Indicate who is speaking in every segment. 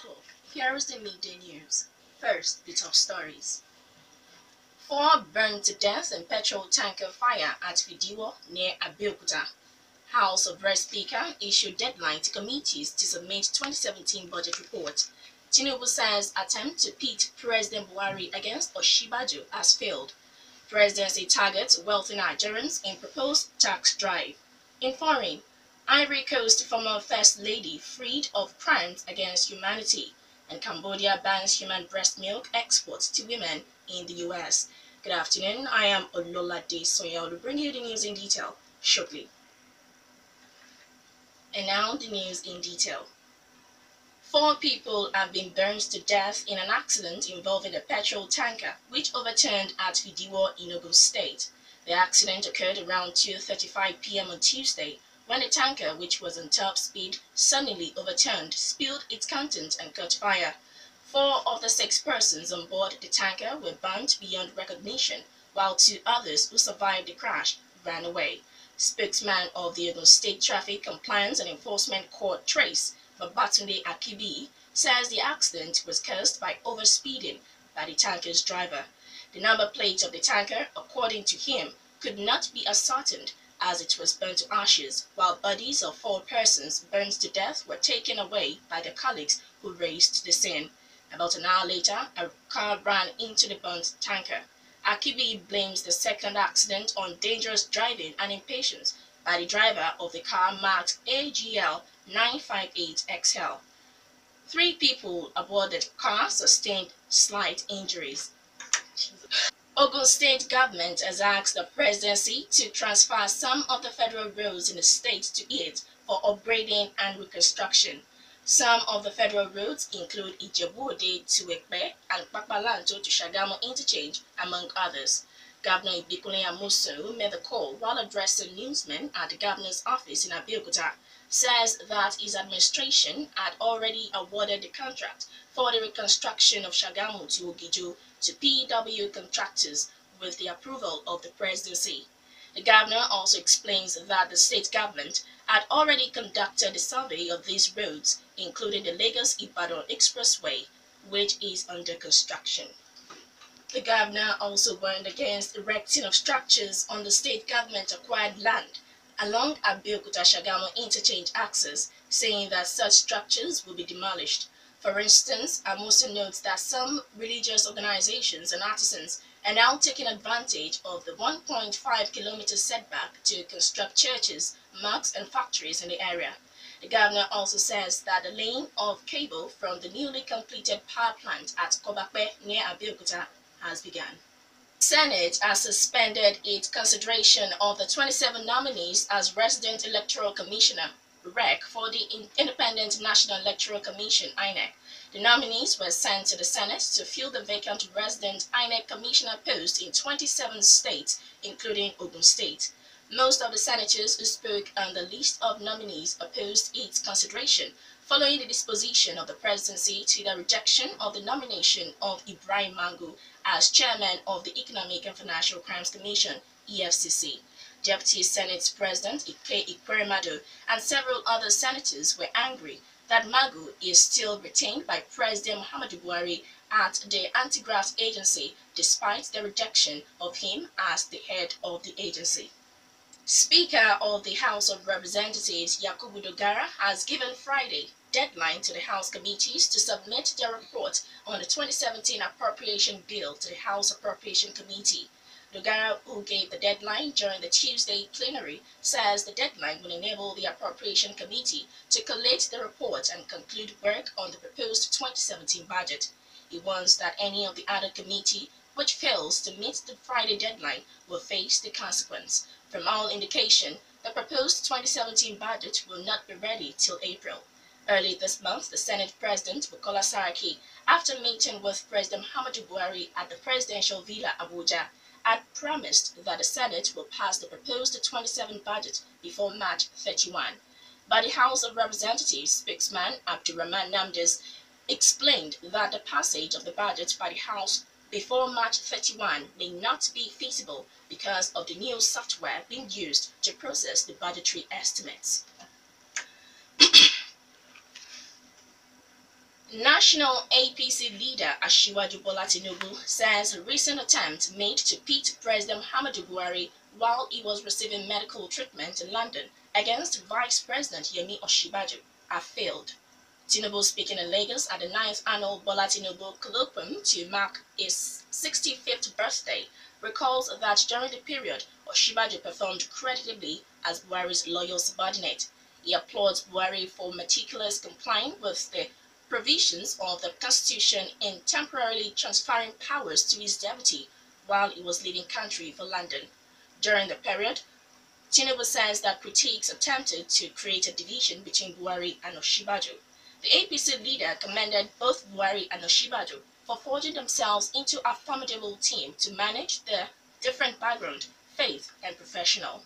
Speaker 1: people. Here is the midday news. First, the top stories. 4 burned to death in petrol tanker fire at Fidiwo near Abeokuta. House of Rep Speaker issued deadline to committees to submit 2017 budget report. Tinubu says attempt to pit President Buhari against Osinbajo has failed. Presidency targets wealthy Nigerians in proposed tax drive. In foreign, Ivory Coast former First Lady freed of crimes against humanity, and Cambodia bans human breast milk exports to women in the US. Good afternoon, I am Lolade Sanyaolu, bringing you the news in detail shortly. And now the news in detail. 4 people have been burned to death in an accident involving a petrol tanker which overturned at Fidiwo in Ogun State. The accident occurred around 2:35 p.m. on Tuesday when the tanker, which was on top speed, suddenly overturned, spilled its contents and caught fire. 4 of the 6 persons on board the tanker were burnt beyond recognition, while 2 others who survived the crash ran away. Spokesman of the Ogun State Traffic Compliance and Enforcement Court Trace, Babatunde Akibi, says the accident was caused by overspeeding by the tanker's driver. The number plate of the tanker, according to him, could not be ascertained as it was burnt to ashes, while bodies of 4 persons burned to death were taken away by their colleagues who raced to the scene. About an hour later, a car ran into the burnt tanker. Akibi blames the second accident on dangerous driving and impatience by the driver of the car marked AGL 958XL. 3 people aboard the car sustained slight injuries. Ogun State government has asked the presidency to transfer some of the federal roads in the state to it for upgrading and reconstruction. Some of the federal roads include Ijebu-Ode to Ekpe and Papalanto to Shagamu interchange, among others. Governor Ibikunle Amosun made the call while addressing newsmen at the governor's office in Abeokuta, says that his administration had already awarded the contract for the reconstruction of Shagamu to Ogijo to PW contractors with the approval of the presidency. The governor also explains that the state government had already conducted a survey of these roads, including the Lagos-Ibadan Expressway, which is under construction. The governor also warned against erecting of structures on the state government-acquired land along Abeokuta-Shagamu interchange axis, saying that such structures will be demolished. For instance, Amosun notes that some religious organizations and artisans are now taking advantage of the 1.5-kilometer setback to construct churches, mosques, and factories in the area. The governor also says that the laying of cable from the newly completed power plant at Kobakpe near Abeokuta has begun. Senate has suspended its consideration of the 27 nominees as Resident Electoral Commissioner (REC) for the Independent National Electoral Commission (INEC). The nominees were sent to the Senate to fill the vacant resident INEC commissioner post in 27 states, including Ogun State. Most of the senators who spoke on the list of nominees opposed its consideration, following the disposition of the presidency to the rejection of the nomination of Ibrahim Mangu as chairman of the Economic and Financial Crimes Commission (EFCC). Deputy Senate President Ike Ikweremadu and several other senators were angry that Mangu is still retained by President Muhammadu Buhari at the anti-graft agency despite the rejection of him as the head of the agency. Speaker of the House of Representatives Yakubu Dogara has given Friday deadline to the House committees to submit their report on the 2017 appropriation bill to the House Appropriation Committee. Dogara, who gave the deadline during the Tuesday plenary, says the deadline will enable the Appropriation Committee to collate the report and conclude work on the proposed 2017 budget. He warns that any of the other committee which fails to meet the Friday deadline will face the consequence. From all indication, the proposed 2017 budget will not be ready till April. Early this month, the Senate President, Bukola Saraki, after meeting with President Muhammadu Buhari at the Presidential Villa, Abuja, had promised that the Senate will pass the proposed 2017 budget before March 31. But the House of Representatives spokesman Abdurrahman Namdes explained that the passage of the budget by the House before March 31 may not be feasible because of the new software being used to process the budgetary estimates. National APC leader Asiwaju Bola Tinubu says a recent attempt made to pit President Muhammadu Buhari while he was receiving medical treatment in London against Vice President Yemi Osinbajo have failed. Tinubu speaking in Lagos at the 9th annual Bola Tinubu colloquium to mark his 65th birthday recalls that during the period, Osinbajo performed creditably as Buhari's loyal subordinate. He applauds Buhari for meticulous complying with the provisions of the Constitution in temporarily transferring powers to his deputy while he was leaving country for London. During the period, Tinubu says that critics attempted to create a division between Buhari and Osinbajo. The APC leader commended both Buhari and Osinbajo for forging themselves into a formidable team to manage their different background, faith, and professional.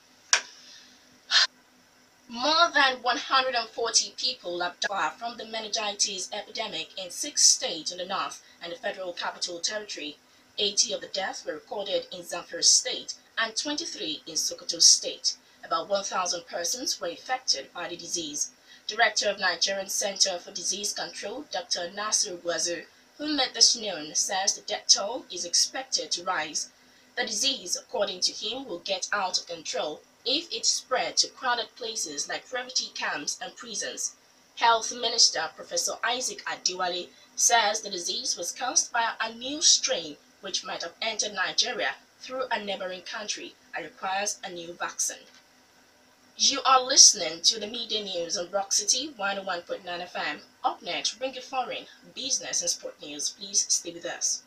Speaker 1: More than 140 people have died from the meningitis epidemic in 6 states in the north and the Federal Capital Territory. 80 of the deaths were recorded in Zamfara State and 23 in Sokoto State. About 1,000 persons were infected by the disease. Director of Nigerian Center for Disease Control, Dr. Nasir Gwazu, who made this known, says the death toll is expected to rise. The disease, according to him, will get out of control if it spread to crowded places like refugee camps and prisons. Health Minister Professor Isaac Adewale says the disease was caused by a new strain which might have entered Nigeria through a neighboring country and requires a new vaccine. You are listening to the Midday News on Rock City 101.9 FM. Up next, bring you foreign, business and sport news. Please stay with us.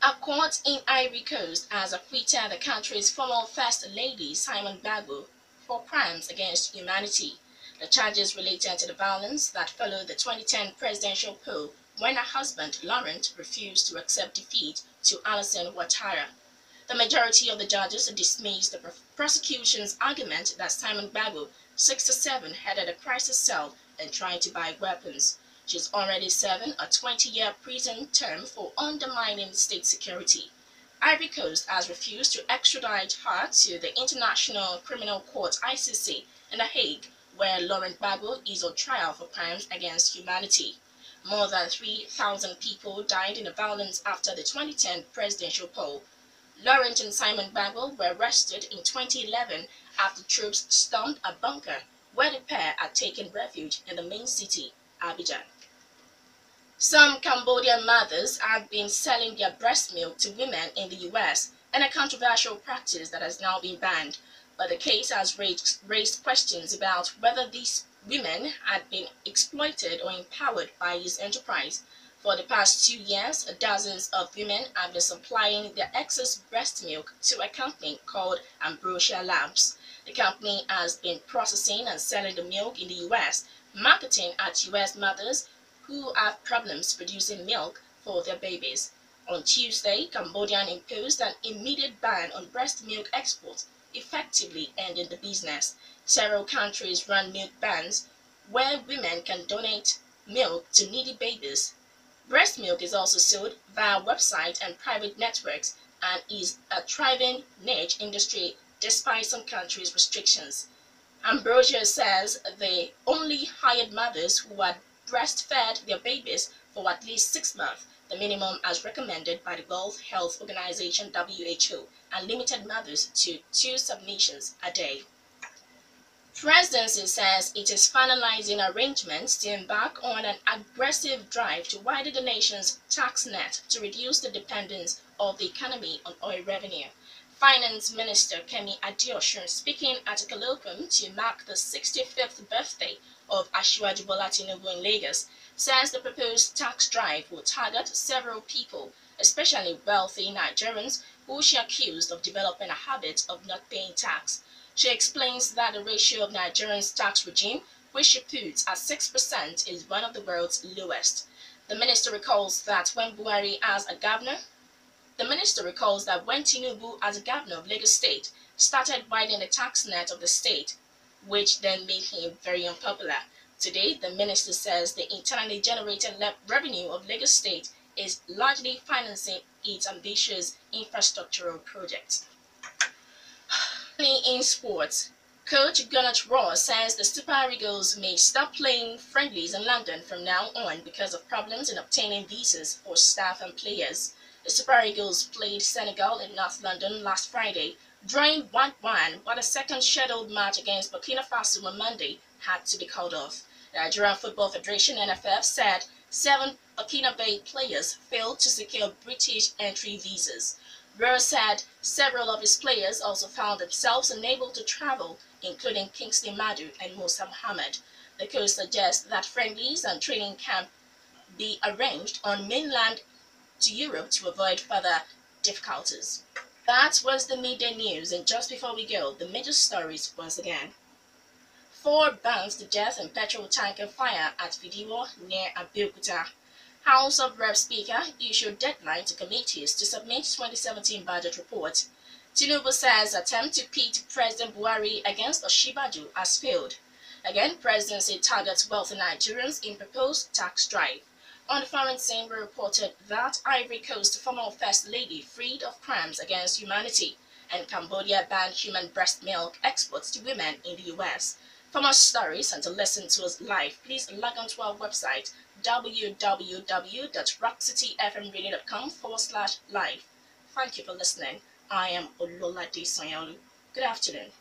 Speaker 1: A court in Ivory Coast has acquitted the country's former First Lady Simone Bagbo for crimes against humanity. The charges related to the violence that followed the 2010 presidential poll when her husband, Laurent, refused to accept defeat to Alassane Ouattara. The majority of the judges dismissed the prosecution's argument that Simone Bagbo, 67, headed a crisis cell and tried to buy weapons. She's already serving a 20-year prison term for undermining state security. Ivory Coast has refused to extradite her to the International Criminal Court (ICC) in The Hague, where Laurent Gbagbo is on trial for crimes against humanity. More than 3,000 people died in the violence after the 2010 presidential poll. Laurent and Simone Bagbo were arrested in 2011 after troops stormed a bunker where the pair had taken refuge in the main city, Abidjan. Some Cambodian mothers have been selling their breast milk to women in the US, in a controversial practice that has now been banned. But the case has raised questions about whether these women had been exploited or empowered by this enterprise. For the past 2 years, dozens of women have been supplying their excess breast milk to a company called Ambrosia Labs. The company has been processing and selling the milk in the US, marketing at US mothers who have problems producing milk for their babies. On Tuesday, Cambodia imposed an immediate ban on breast milk exports, effectively ending the business. Several countries run milk bans where women can donate milk to needy babies. Breast milk is also sold via websites and private networks and is a thriving niche industry despite some countries' restrictions. Ambrosia says they only hired mothers who had breastfed their babies for at least 6 months, the minimum as recommended by the World Health Organization (WHO), and limited mothers to 2 submissions a day. Presidency says it is finalizing arrangements to embark on an aggressive drive to widen the nation's tax net to reduce the dependence of the economy on oil revenue. Finance Minister Kemi Adeosun, speaking at a colloquium to mark the 65th birthday of Asiwaju Bola Tinubu in Lagos, says the proposed tax drive will target several people, especially wealthy Nigerians who she accused of developing a habit of not paying tax. She explains that the ratio of Nigerians' tax regime, which she puts at 6%, is one of the world's lowest. The minister recalls that when Tinubu, as a governor of Lagos State, started widening the tax net of the state, which then made him very unpopular. Today, the minister says the internally generated revenue of Lagos State is largely financing its ambitious infrastructural projects. In sports, Coach Gunnar Ross says the Super Eagles may stop playing friendlies in London from now on because of problems in obtaining visas for staff and players. The Super Eagles played Senegal in North London last Friday, drawing 1-1, but a second scheduled match against Burkina Faso on Monday had to be called off. The Nigerian Football Federation (NFF) said 7 Burkinabe players failed to secure British entry visas. Ross said several of his players also found themselves unable to travel, including Kingsley Madu and Musa Mohammed. The coach suggests that friendlies and training camp be arranged on mainland to Europe to avoid further difficulties. That was the midday news, and just before we go, the major stories once again. 4 burns to death in petrol tanker fire at Fidiwo near Abeokuta. House of Rep Speaker issued deadline to committees to submit 2017 budget report. Tinubu says attempt to pit President Buhari against Osinbajo has failed. Again, presidency targets wealthy Nigerians in proposed tax drive. On the foreign scene, we reported that Ivory Coast former First Lady freed of crimes against humanity, and Cambodia banned human breast milk exports to women in the US. For more stories and to listen to us live, please log on to our website www.rockcityfmradio.com/live. Thank you for listening. I am Lolade Sanyaolu. Good afternoon.